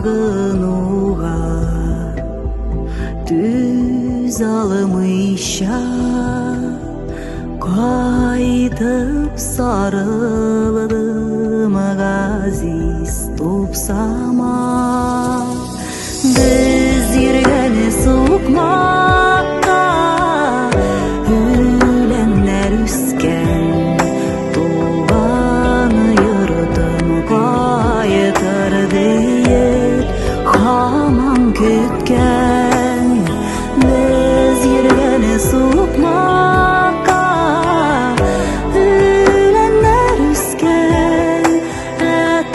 сағынуға түз алмыйша қайтып сарылдым ғазиз топсама. Біз ерген суқмаққа үленнер үскен, туған йұртын қайтар дейін хаман күткен. Біз ерген суқмаққа үленнер үскен,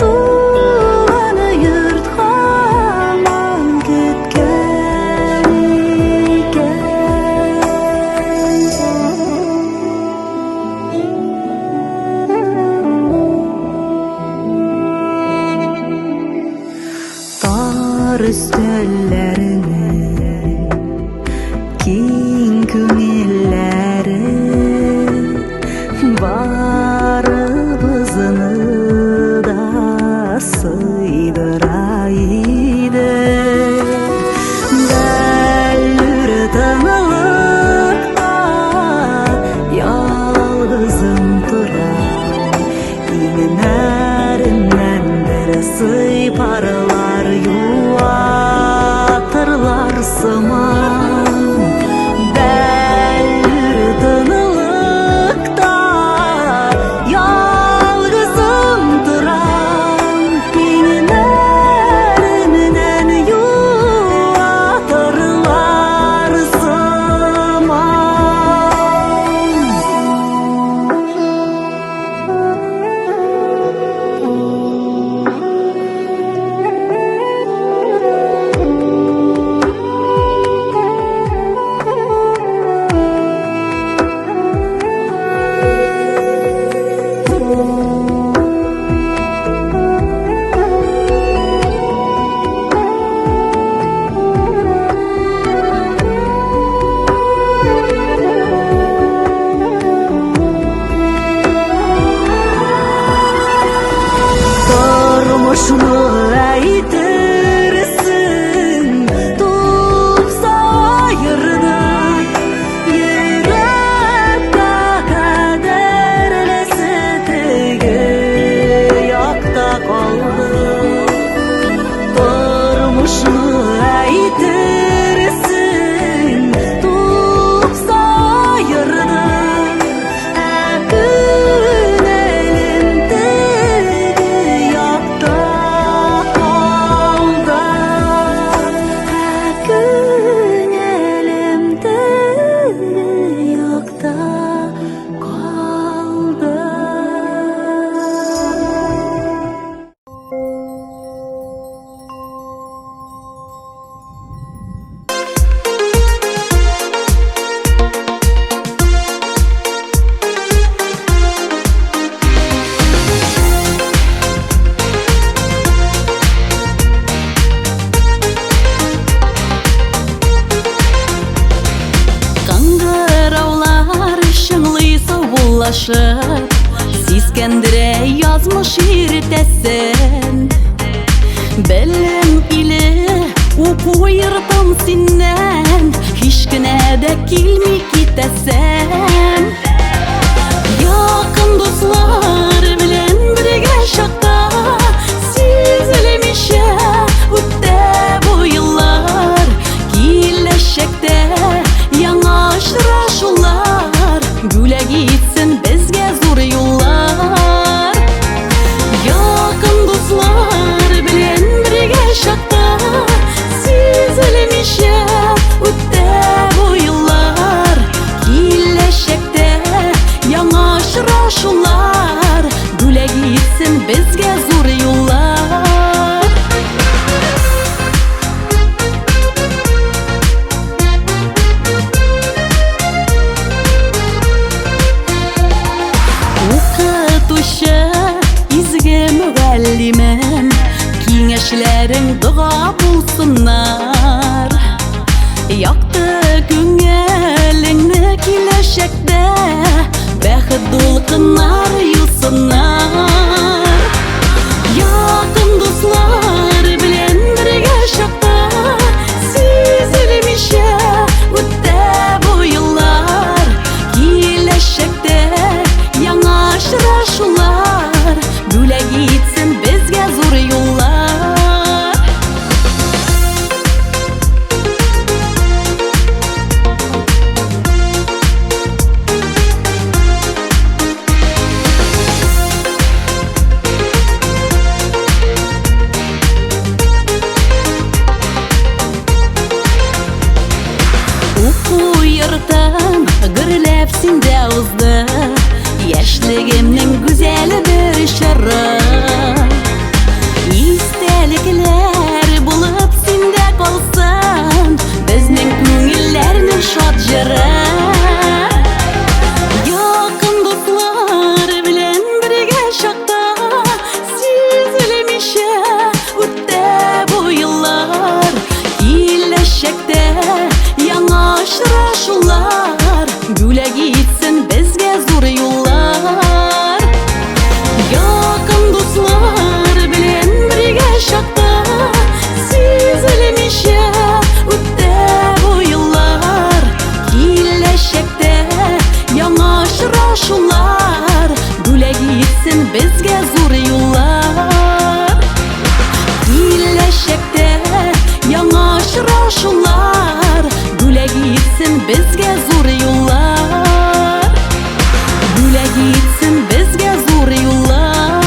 туған йұрт хаман күткен екен. Тар үстеллерінің кең көңіллері барыбызны да сыйдырайды. Дәл тынылықта ялғызым тұрам, иңінәрінен бір сыйпарлар юатырлар сыман. Дәл тынылықта ялғызым тұрам, иңінәрінен юатырлар сыман. Тұрмышны әйтерсің, тупса айырды, йөрәккә кадерлесе теге якта калды. Тұрмышны әйтерсің, тупса айырды, күнәлем теге якта калды. Күнәлем теге якта калды. Қаңғыраулар шыңлый саулашып, сискендіре язмыш иртесін. Білім илі уку йыртым синнен, һичкенә дә килми китәсен. Якын дуслар белән бергә чакта, сизелмичә үтә бу еллар. Киләчәктә яңа очрашулар, бүләк итсен безгә зур юллар. Якын дуслар белән бергә чакта, сизелмичә үтә бу еллар. Киләчәктә яңа очрашулар, бүләк итсен безгә зур юллар. Укытучы, изге мөгаллимем, киңәшләрең дуга булсыннар. Якты күңелеңне киләчәктә бәхет дулкыннар юсыннар. Якын дуслар белән бер tortam gürlep sinde uzdı Yaşligimning güzel bir şarı İstelikler bulup sinde kalsın Bizning ko'ngillarning shod jiri Yaqin do'stlar bilan birga shoqda Sezilmisha o'tdi bu yillar Kelashakda yangi uchrashuvlar Yo'lga yetsin bizga zo'r yo'llar Yaqin do'stlar bilan birga shoqda Sezilmisha o'tdi bu yillar Kelashakda yangi uchrashuvlar Yo'lga yetsin bizga zo'r yo'llar Kelashakda yangi uchrashuvlar Yo'lga yetsin bizga zo'r yo'llar Yo'lga yetsin bizga zo'r yo'llar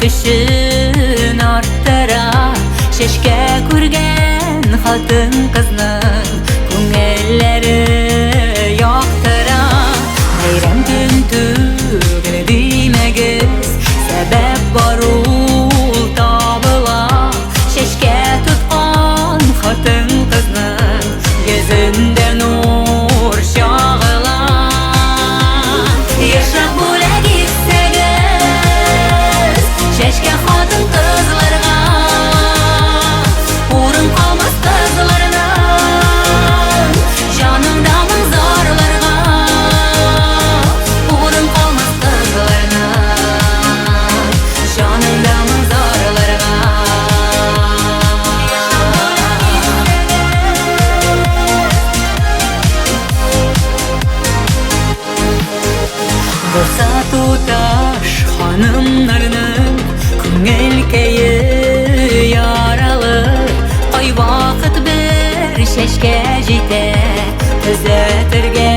Kışın arttıra Şeşke kurgen hatın kızның Ko'ngilleri yoqtira Bayram gün tugul demegiz Sebep bor ul tabıla Şeşke tutqan hatın kızның Gözünde nur şağıla Yaşap bo'la gitsegiz Şeşke hatın kızlarga Uğrun kalmaz kızlardan Canımda mınzarlarga Uğrun kalmaz kızlardan Canımda mınzarlarga Bolsa tutaş hanımlarının Ko'ngil keyi yaralı Ay vaqt bir şeşke jite Tuzatirga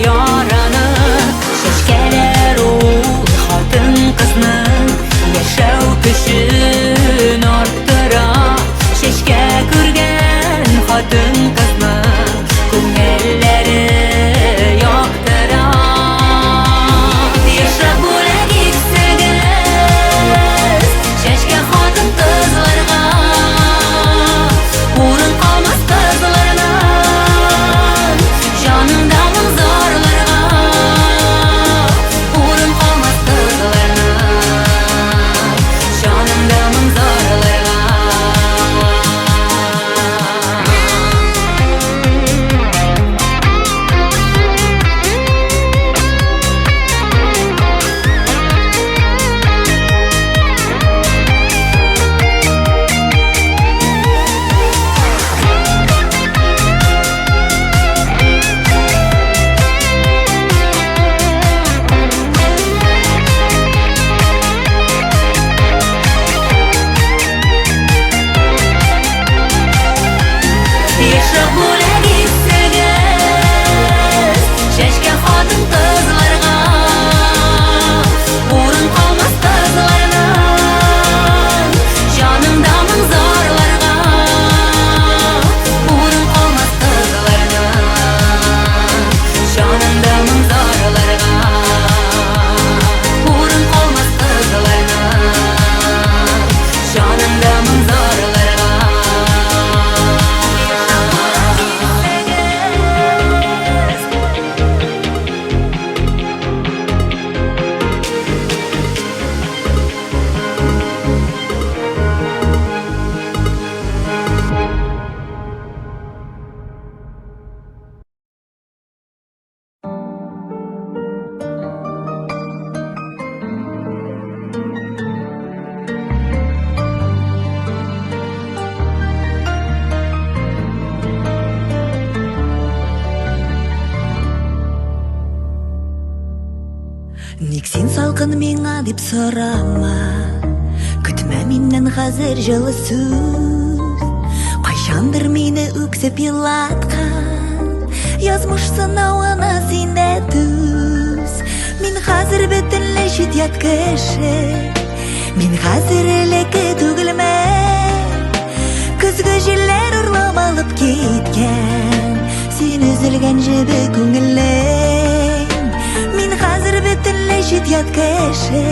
yorani Şeşkeler ul hatın qizning Yashov kuchin orttira Şeşke ko'rgan hatın qizning Ko'ngillari yoqtira Yashab bo'la gitsegiz Şeşke hatın kızlarga Uğrun kalmaz kızlardan Canımda Ник сен салқын миңа деп сұрама, күтмә миннен хәзер жылы сүз. Кайчандыр мине үксеп елаткан, язмыш сынауына синдә түз. Мин хәзер бөтенләй чит-ят кеше, мин хәзер элекке түгелмен. Көзгө җилләр урлап алып киткән, син өзелгән җебе күңеллең. Мин хәзер бөтенләй чит-ят кеше,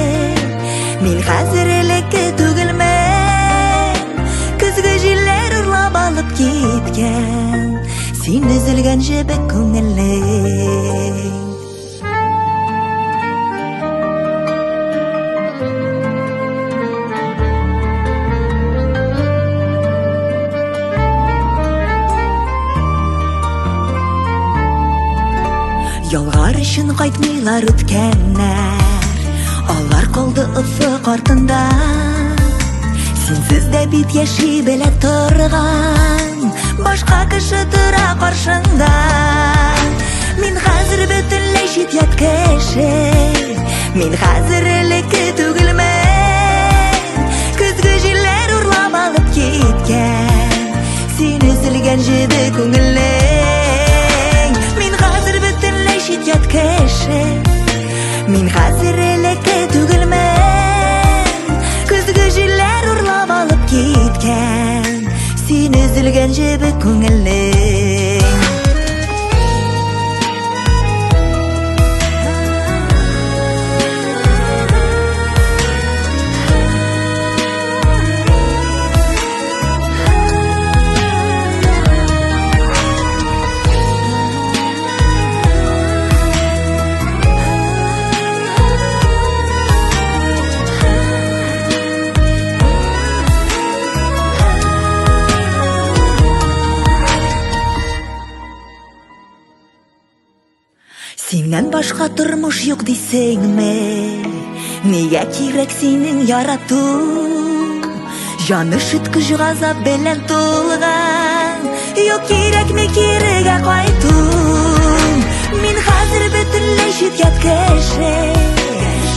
мин хәзер элекке түгелмен. Көзгө җилләр урлап алып киткән, син өзелгән җебе күңеллең. Ялгар өчен кайтмыйлар үткәннәр, алар калды офык артында. Синсез дә бит яши белә торган, башка кеше тора каршында. Мин хәзер бөтенләй чит-ят кеше, мин хәзер элекке түгелмен. Көзгө җилләр урлап алып киткән, син өзелгән җебе күңеллең. Чит-ят кеше, мин хәзер элекке түгелмен. Көзгө җилләр урлап алып киткән, син өзелгән җебе күңеллең. Синнән башка тормыш юк дисеңме, нигә кирәк синең ярату? Җаны шиткеч газап белән тулган, юк кирәкме кирегә кайту? Мин хәзер бөтенләй чит-ят кеше,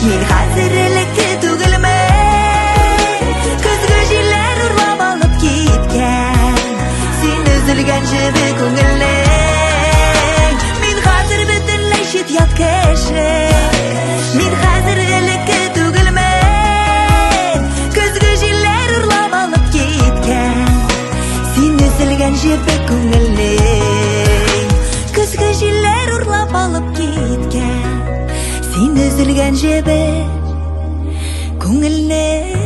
мин хәзер элекке түгелмен. Көзгө җилләр урлап алып киткән, син өзелгән җебе күңеллең. Чит-ят кеше, мин хәзер элекке түгелмен. Көзгө җилләр урлап алып киткән, син өзелгән җебе күңеллең. Көзгө җилләр урлап алып киткән, син өзелгән җебе күңеллең.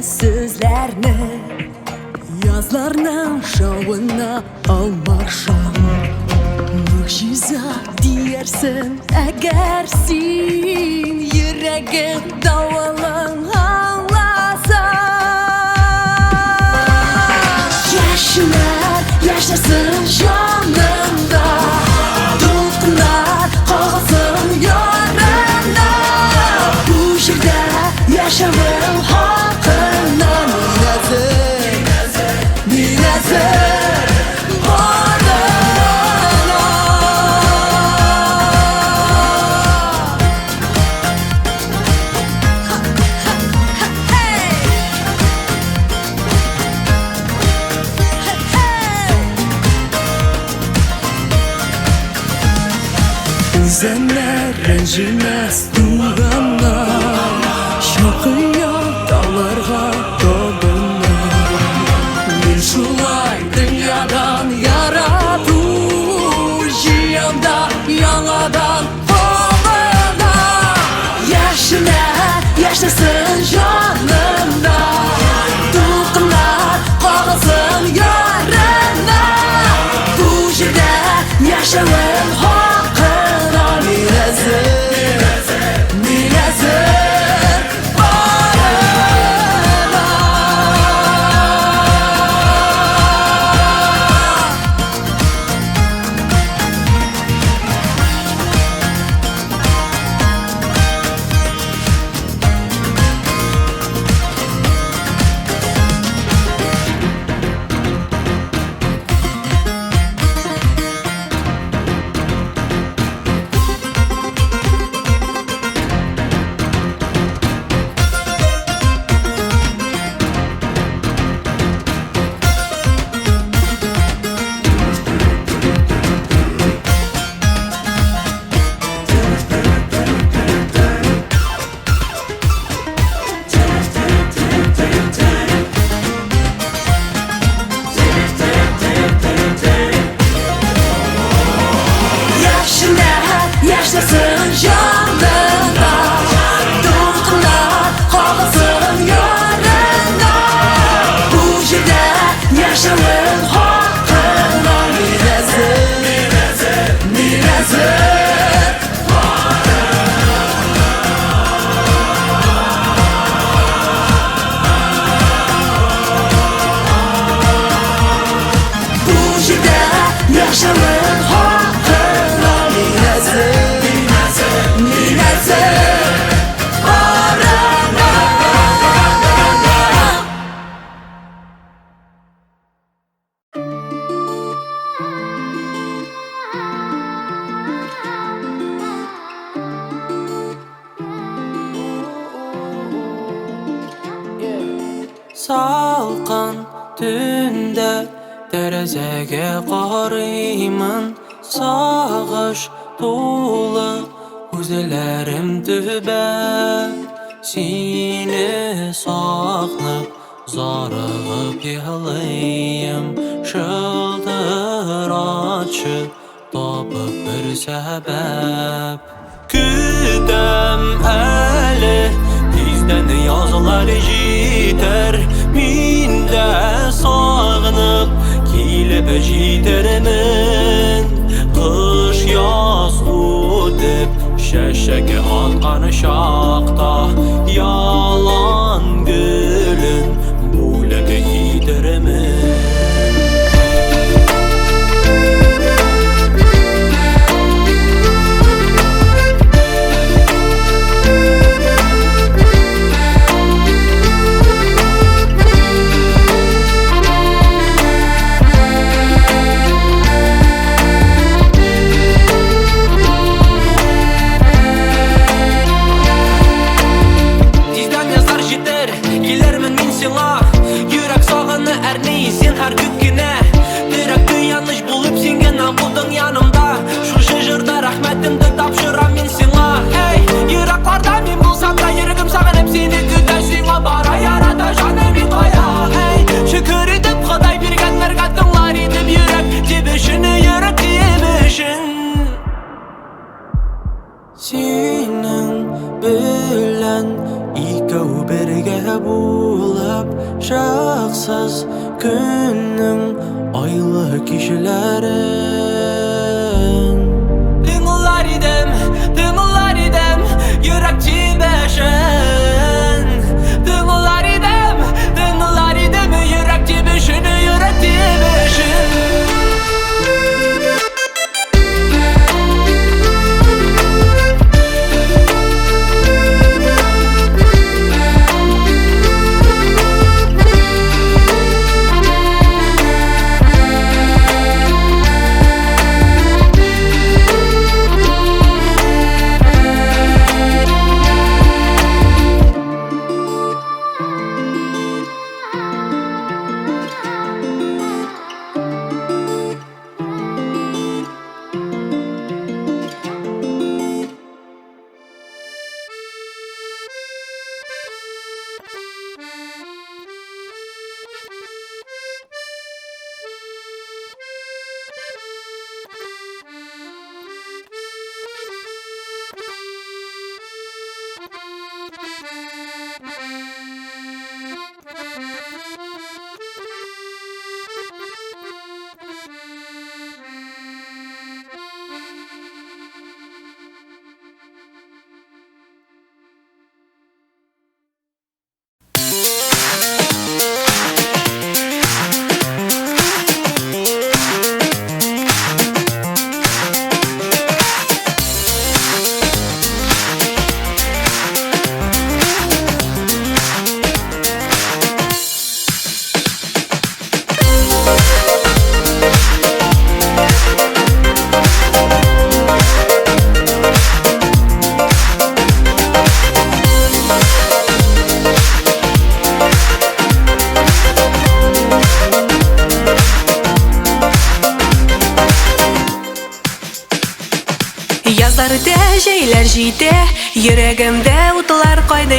Sözlerni yazlarına şavına almarşam. Mucize diyersin eğer sin yüreğin davalın anlasan. Yaşlar yaşasın canında, tutkular kalsın yarında. Bu şehirde yaşamın hakkından Binazır Üzenler rencimez durana, şakıya dağlarga dobuna. Bir şulay dünyadan yaratu, jiyanda yanadan kovana. Yaşına yaşasın canımda. Dulqinlar qoqilsin yarına. Bu yerda yaşamim haqqida Mirazir yaşasın canımda. Dulqinlar qoqilsin yarına. Bu yerda yaşamim haqqida Mirazir Bu yerda yaşamim haqqida Mirazir Salqin tunda derazaga qarayman, sog'ish to'la ko'zlarim tubab. Seni sog'inib zorig'ib yig'layim, shildiratchi topib bir sabab. Kutam hali tezdan yozlar yetar, menda sog'inib kelib yetarman. Qish yoz o'tib shashaga otgan shoqda yolon gulin bo'lib yetarman. Senin bilen ikov birga bo'lib, shaqsiz kunning oyli kishilarin tinglar edim yurak tibishin. Tinglar edim yurak tibishin. Yazlarda şeyler jiydi, yüregimde utlar kaydı.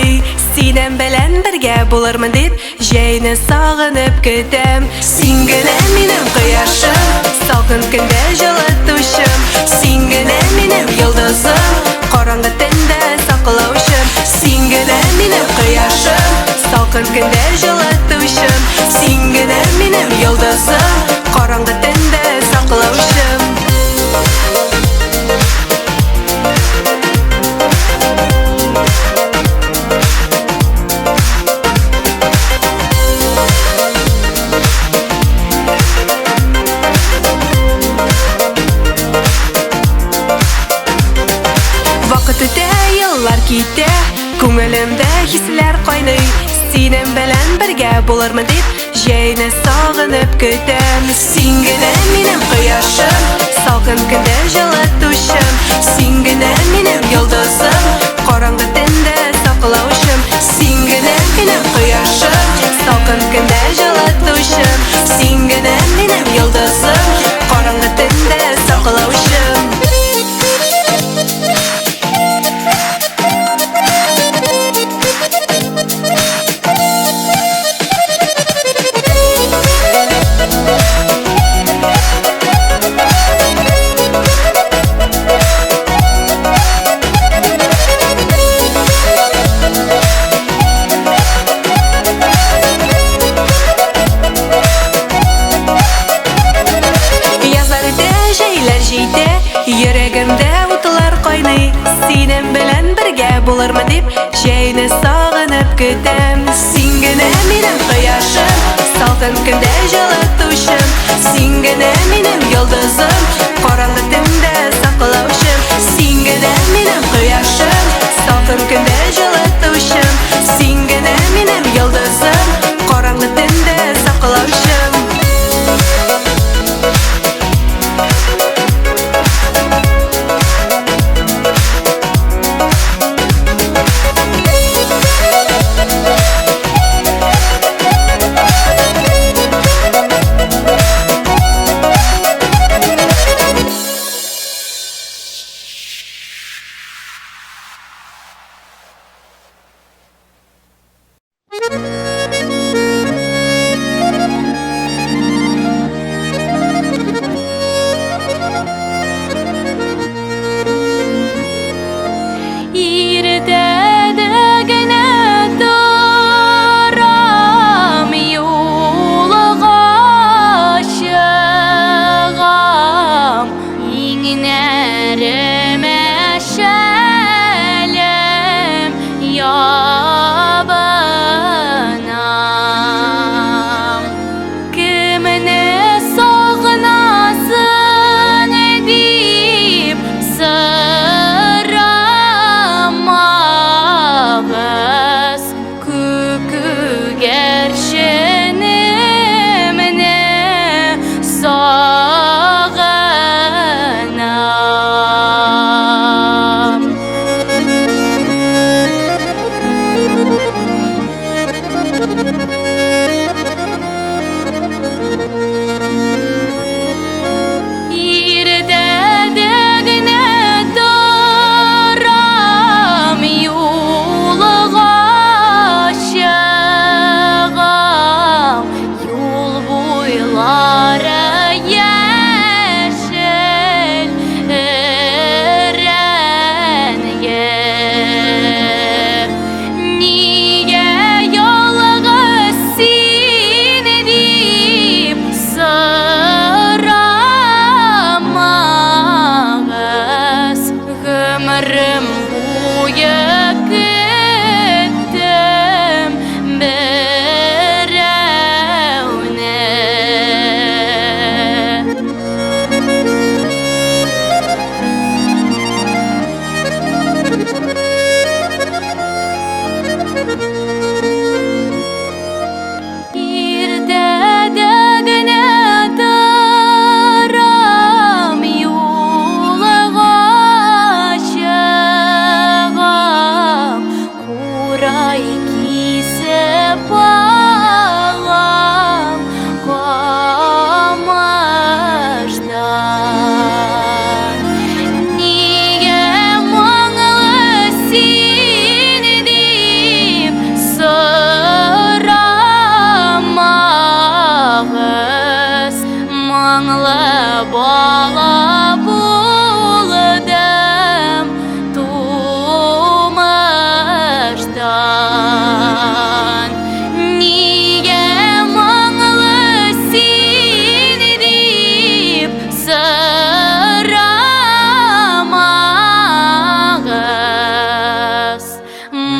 Sinem bilen birge bularmın dep, jeyni sağınıp gitem. Sen gene menim kıyaşım, salkın günde жылытушым. Sen gene menim yıldızım, qorong'i tunda saqlovchim. Sen gene menim kıyaşım, salkın günde жылытушым. Sen gene menim yıldızım, qorong'i tunda saqlovchim. Vaqt o'ta, yillar ketdi, ko'nglimda hislar qaynay. Senem bilan birga bo'larman deb, jayni sog'inib kutam. Sen gina menim quyoshim, salqin kunda жылытушым. Sen gina menim yulduzim, qorong'i tunda saqlovchim. Sen gina menim quyoshim, salqin kunda жылытушым. Sen gina menim yulduzim, qorong'i tunda saqlovchim.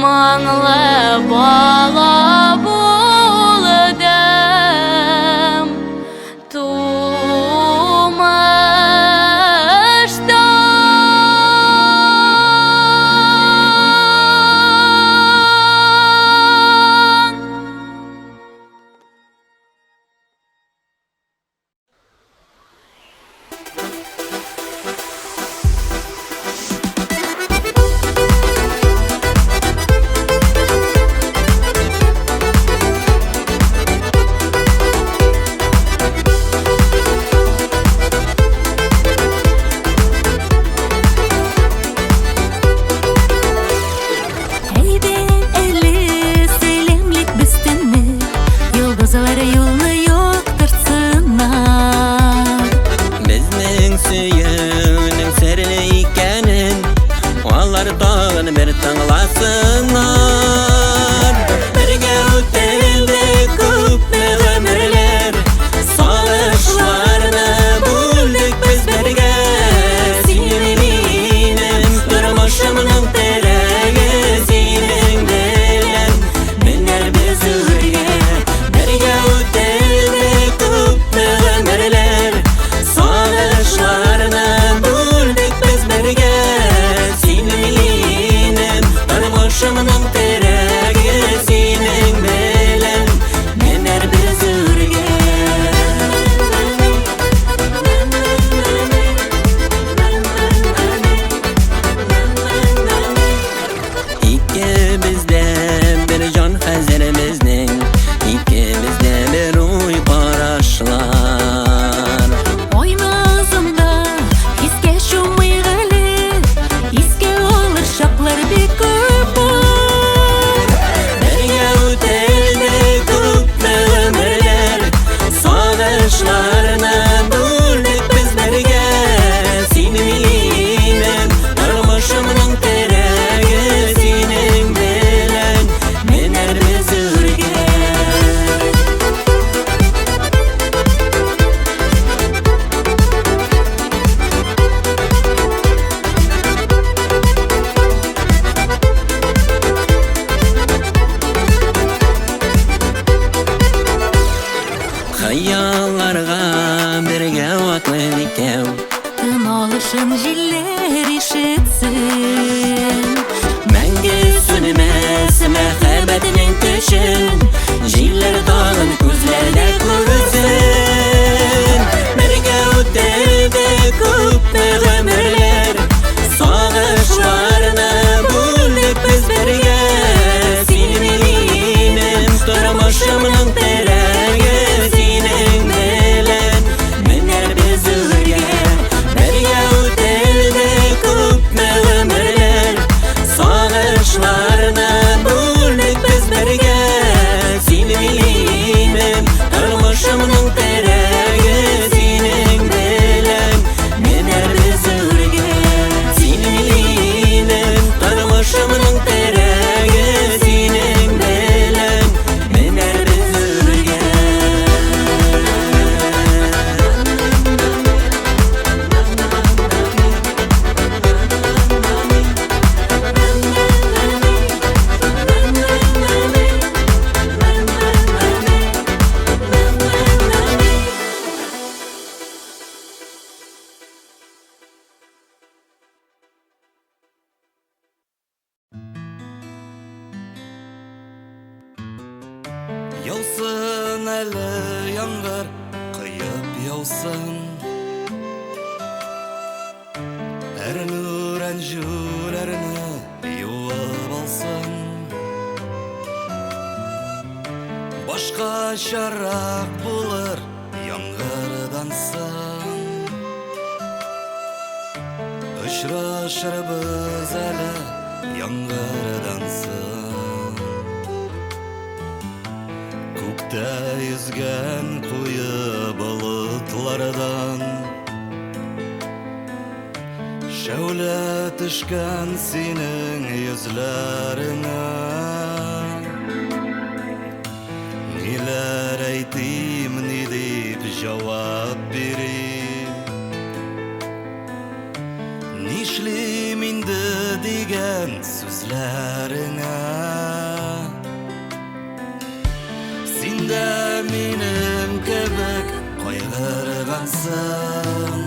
Armanlı bala buladım Tumaş'tan. Heyden eli selamlik bizdenmi Yıldızları yolunu yoktursunlar Bizning suyuning sirli ekanin Onlar tag'in bir tinglasinlar Birga o'tdik ko'pni umrlar Sog'ishlarni bo'ldik biz birga Sening mening turmushimning teragi Sening bilan minar biz o'rga Birga o'tdik ko'pni umrlar Sog'ishlarni bo'ldik biz birga Sening mening turmushimning teragi Sening bilan minar biz o'rga İkimizde bir can hazirimizning İkimizde bir uy qarashlar Oymazımda hisga shumig'ili Esga olur shoqlar bek ko'p Birga o'tdik ko'pni umrlar Sog'ishlarni bo'ldik biz birga Sening mening turmushimning teragi Sening bilan minar biz o'rga Xayollarga birga otlaylik ikov Tın olışın jiller işitsin Мәңгі sönmez мәхәббәтнең көчен Җилләр тагын күзләрдә күрсен Бергә үтәдек күпме гомерләр Сагышларны бүлек без бергә Синең минем тормышымның терәге Синең белән менәр без үргә Бергә үтәдек күпме гомерләр Sağışlarına bulduk biz birge Senin minim turmushimning teragi Sening bilan minar biz o'rga Sening minim turmushimning teragi Sening bilan minar biz o'rga Yausun әлі яңғыр қиып яусын Әр нұр әнжуләрні юып алсын Башқа шарақ булыр яңғырдан соң Очрашырбыз әлі яңғырдан соң Күктә yüzгән куе болытлардан Шәүлә төшкән синең йөзләреңә Ниләр әйтим, ни дип җавап бирим Нишлим инде дигән сүзләреңә яусың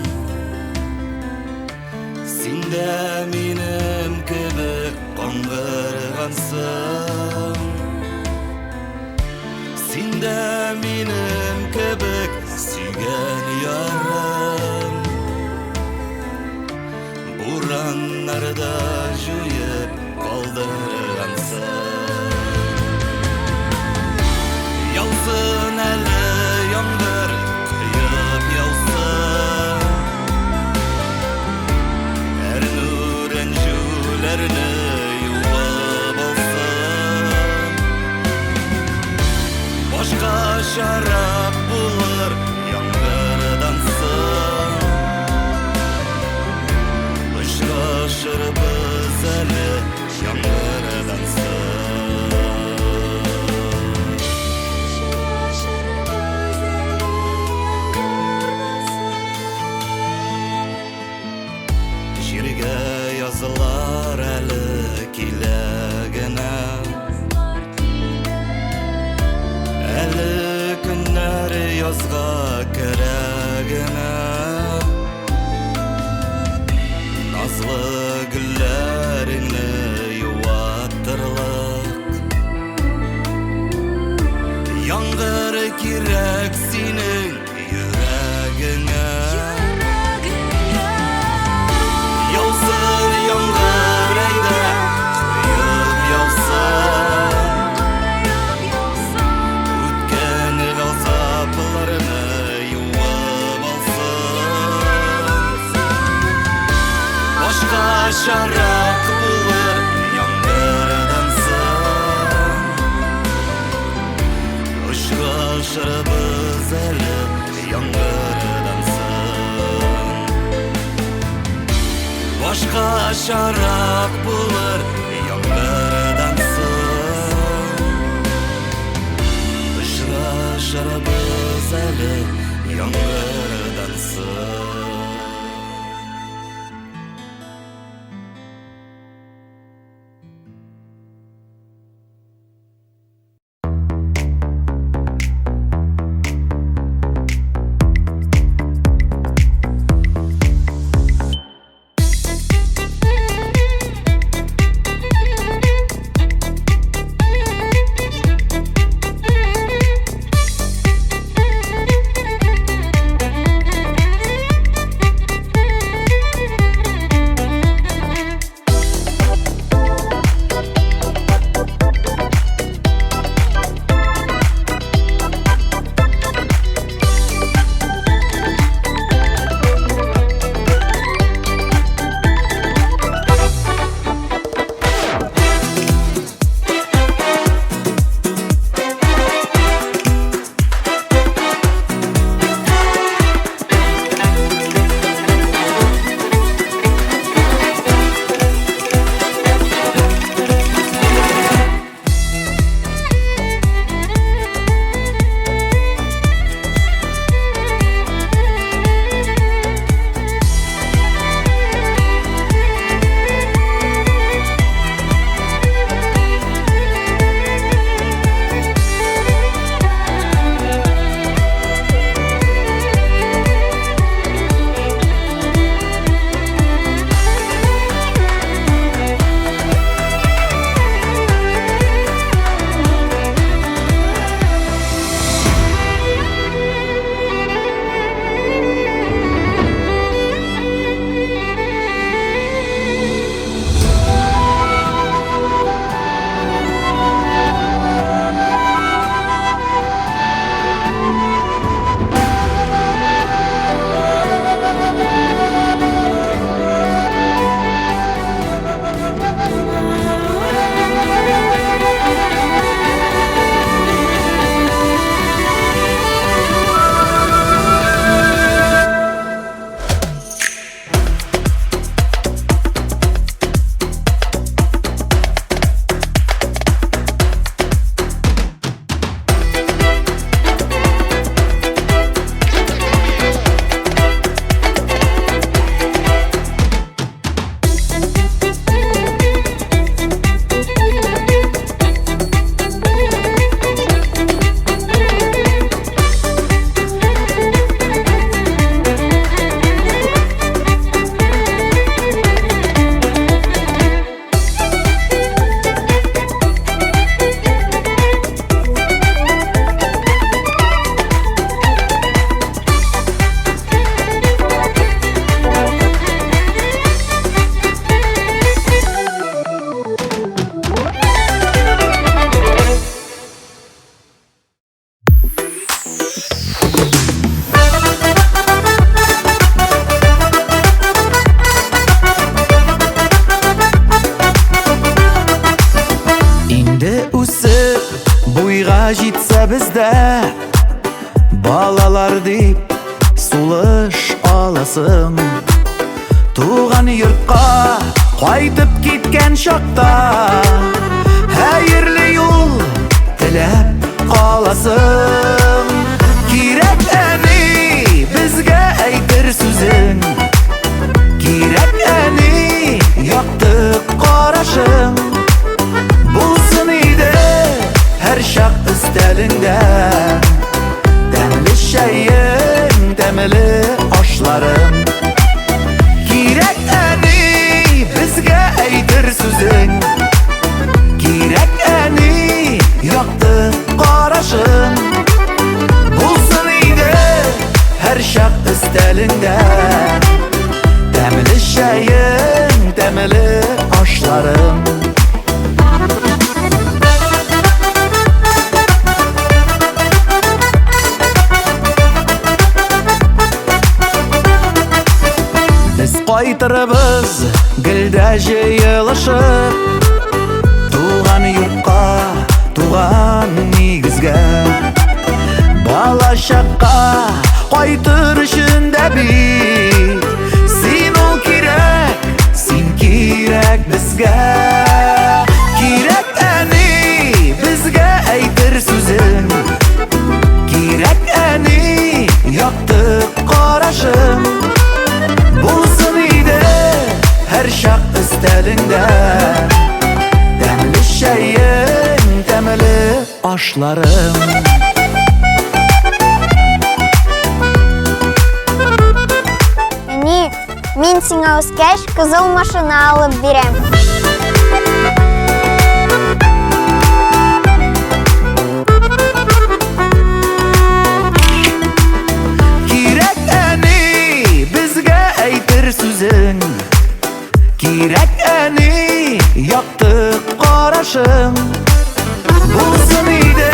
Сен де менім кебек қаңғырғансың Сен де менім кебек сүйген ярым Бураннарда жүйіп қалдырғансың Яусын әлі яңғыр құйып яусын Әр нұрын жүлеріні юып алсын Башқа шарақ бұлыр яңғырдан сын Ұшырашыр біз әлі яңғырдан сын Жерге yazılar әлі келегіне Әлі күннер язға керегіне Назлы гүлләріні юаттырлық Яңғыр керек сенің йөрәгіңе Яусын яңғыр әйді құйып яусын Өткен ғазапларыны юып алсын Башқа шарақ бұлыр яңғырдан сын Ұшырашыр біз әлі яңғырдан сын Башқа шарақ бұлыр яңғырдан сын Ұшырашыр біз әлі яңғырдан сын жетсе бізде балалар деп сулыш аласың. Туған йортқа қайтып кеткен шақта хайырлы юл тілеп қаласың. Керек әне бізге әйтер сөзің, керек әне яқты қарашың. Болсын иде әр шақ үстеліңде, тәмлі шайың, тәмлі ашларың. Керек әне бізге әйтер сөзің, керек әне яқты қарашың. Болсын иде әр шақ үстеліңде, тәмлі шайың, тәмлі ашларың. Біз қайтырбыз гүлдә жиылышып, туған йортқа, туған негізге. Бала шаққа қайтыр үшін дә бит, сен ол керек, сен керек бізге. Керек әне бізге әйтер сөзің, керек әне яқты қарашың. Болсын иде әр шақ үстеліңде, тәмлі шайың, тәмлі ашларың. Мен сиңа өскәч кызыл машина алып бирәм. Керек әне бізге әйтер сөзің, керек әне яқты қарашың. Болсын иде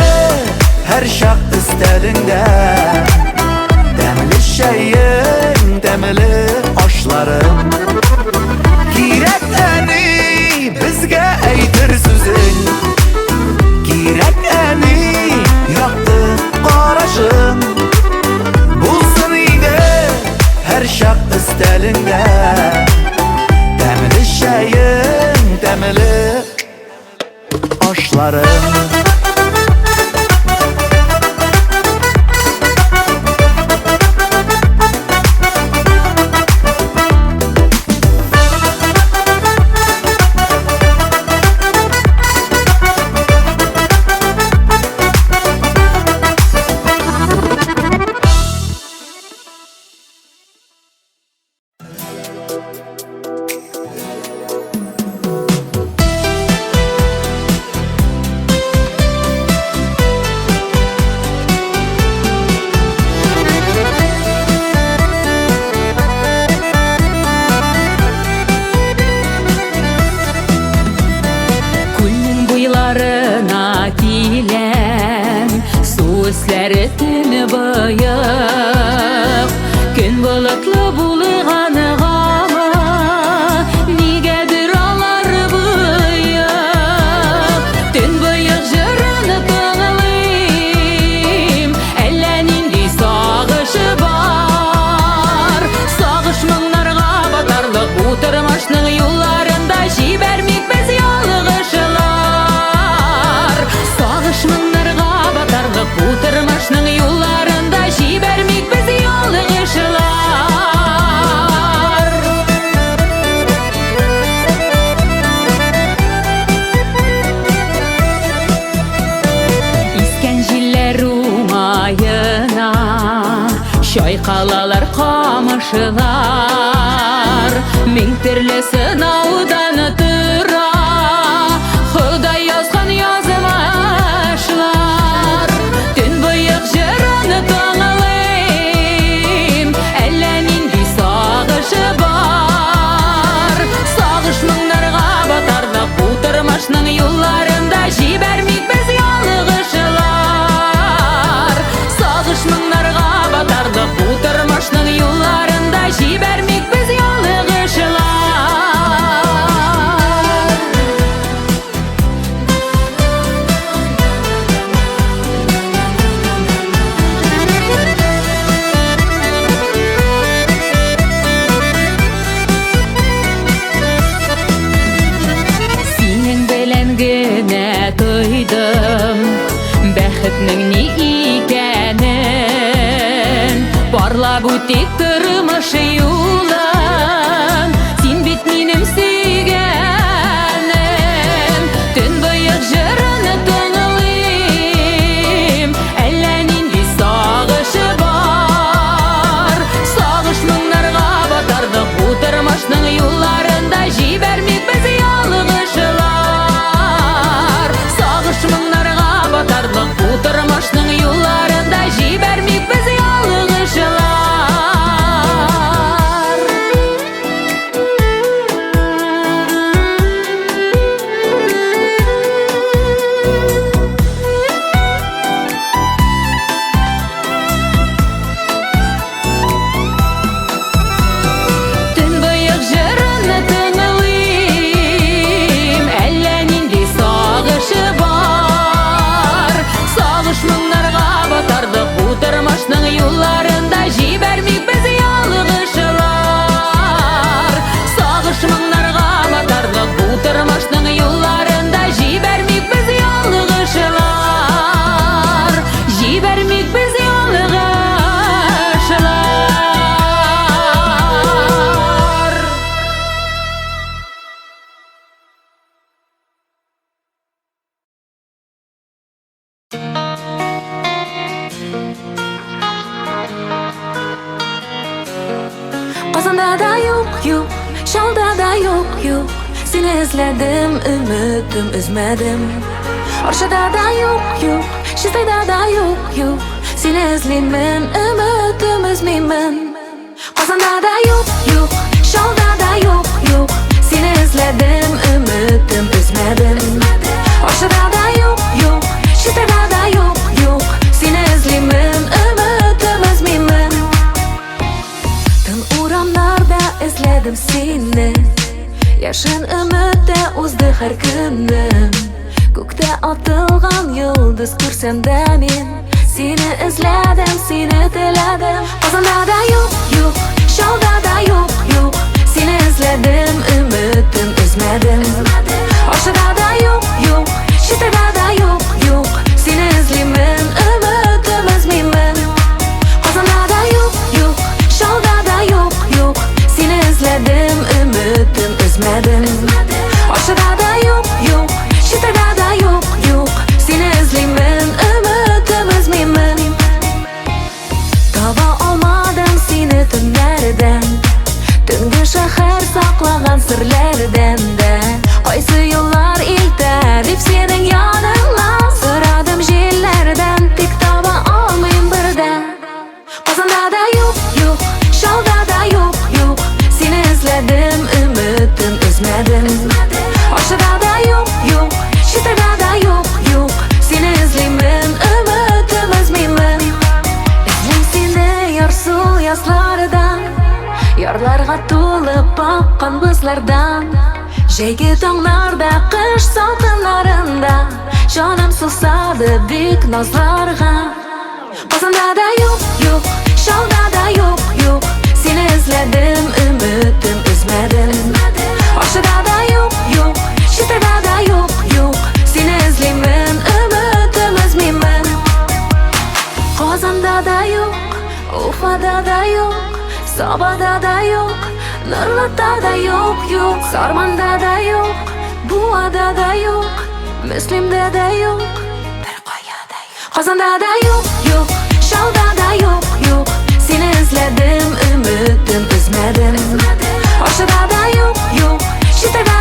әр шақ үстеліңде, тәмлі шайың, тәмлі ашларың. Керек әне бізге әйтер сөзің, керек әне яқты қарашың. Болсын иде әр шақ үстеліңде, тәмлі шайың, тәмлі ашларың. Сөзләре түні бұйық, күн бұлытлы булыганыга, нигәдер алар бұйық. Түн бұйық жырыны тыңлыйм, әллә нинди сагышы бар. Сагыш моңнарга батарлык утырмашның юлларында җибәрмик без ялгышлар. Сагыш моңнарга батарлык утырмашның юлларында җибәрмик без ялгышлар. Искән җилләр уңаена чайкалалар камышылар, мең төрле сынаудан тора Ходай язган язмышлар. Түн буйык җырыны тыңлыйм, әллә нинди сагышы бар. Сагыш моңнарга батарлык утырмашның юлларында җибәрмик без ялгышлар. Сагыш моңнарга батарлык утырмашның юлларында җибәрмик без ялгышлар. tıydım Бәхетнең ни икәнен Барлап үтик тормыш юлын Син бит минем сөйгәнем Төнбоек җырын тыңлыйм Әллә нинди сагышы бар Сагыш моңнарга батардык бу тормышның юлларында Җибәрмик без ялгышлар Сагыш моңнарга батарлык бу тормышның юлларында Җибәрмик без ялгышлар Төнбоек җырын тыңлыйм Әллә нинди сагышы бар Сагыш моңнарга батардык бу тормышның юлларында Җибәрмик без ялгышлар Сагыш моңнарга батарлык бу тормышның юлларында Җибәрмик без ялгышлар Җибәрмик без ялгышлар Казанда да юк, шалда да юк Сені эзләдем, өмөтім үзмәдем Аршада да юк, шистайда да юк Сені эзлеймен, өмөтім үзмеймен Казанда да юк, шалда да юк Сені эзләдем, өмөтім үзмәдем Аршада да юк, шистайда да юк Сені эзлеймен, өмөтім үзмеймен Тын урамнарда эзләдем сине Яшын өмөттә узды һәр көнем Күктә атылган йолдыз күрсәм дә мин Сине эзләдем, сине теләдем Казанда да юк, шалда да юк Сине эзләдем, өмөтем үзмәдем Аршада да юк, шистайда да юк Сине эзлеймен, өмөтем үзмеймен Казанда да юк, шалда да юк Сине эзләдем, өмөтем үзмәдем Аршада да юк, шистайда да юк Сине эзлеймен, өмөтем үзмеймен Таба алмадым сине төннәрдән Төнге шәһәр саклаган серләрдән дә Кайсы юллар илтәр дип синең яныңа Сорадым җилләрдән, тик таба алмыйм бердән Казанда да юк, шалда да юк Сине эзләдем, өмөтем үзмәдем Аршада да юк, шистайда да юк Сине эзлеймен, өмөтем үзмеймен Эзлим сине ярсу язлардан Ярларга тулып аккан бызлардан Җәйге таңнарда, кыш салкыннарында Җаным сусады бик назларга Казанда да юк, шалда да юк Сине эзләдем, өмөтем үзмәдем Аршада да юк, шистайда да юк Сине эзлеймен, өмөтем үзмеймен Казанда да юк, Уфада да юк Сабада да юк, Нырлыта да юк Сарманда да юк, Буада да юк Мөслимдә дә юк, бер кая да юк Казанда да юк, шалда да юк Сине эзләдем, өмөтем үзмәдем Аршада да юк, шистайда